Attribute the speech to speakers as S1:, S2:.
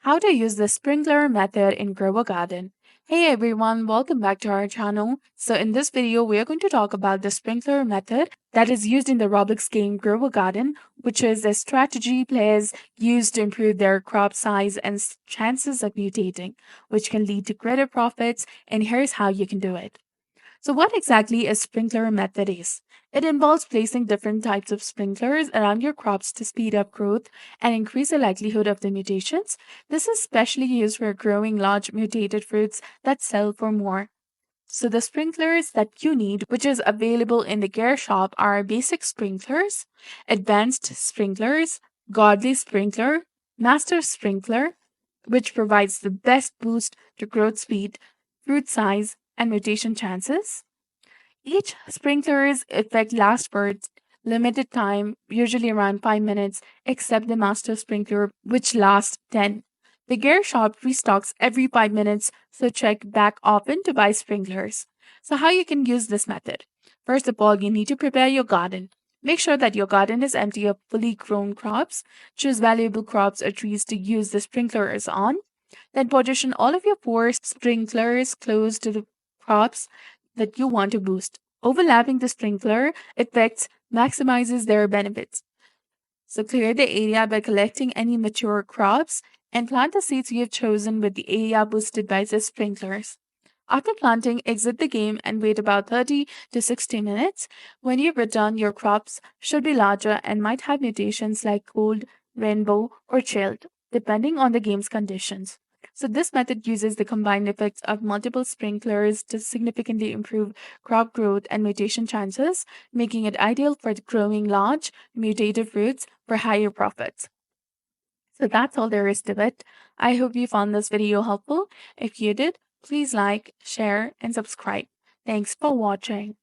S1: How to use the sprinkler method in Grow a Garden. Hey everyone, welcome back to our channel. So in this video, we are going to talk about the sprinkler method that is used in the Roblox game Grow a Garden, which is a strategy players use to improve their crop size and chances of mutating, which can lead to greater profits. And here's how you can do it. So, what exactly a sprinkler method is? It involves placing different types of sprinklers around your crops to speed up growth and increase the likelihood of the mutations. This is especially used for growing large mutated fruits that sell for more. So, the sprinklers that you need, which is available in the gear shop, are basic sprinklers, advanced sprinklers, godly sprinkler, master sprinkler, which provides the best boost to growth speed, fruit size, and mutation chances. Each sprinkler's effect lasts for limited time, usually around 5 minutes, except the master sprinkler, which lasts 10. The gear shop restocks every 5 minutes, so check back often to buy sprinklers. So, how you can use this method? First of all, you need to prepare your garden. Make sure that your garden is empty of fully grown crops. Choose valuable crops or trees to use the sprinklers on. Then position all of your four sprinklers close to the crops that you want to boost. Overlapping the sprinkler effects maximizes their benefits. So clear the area by collecting any mature crops and plant the seeds you have chosen with the area boosted by the sprinklers. After planting, exit the game and wait about 30 to 60 minutes. When you return, your crops should be larger and might have mutations like cold, rainbow, or chilled, depending on the game's conditions. So, this method uses the combined effects of multiple sprinklers to significantly improve crop growth and mutation chances, making it ideal for growing large, mutated fruits for higher profits. So that's all there is to it. I hope you found this video helpful. If you did, please like, share, and subscribe. Thanks for watching.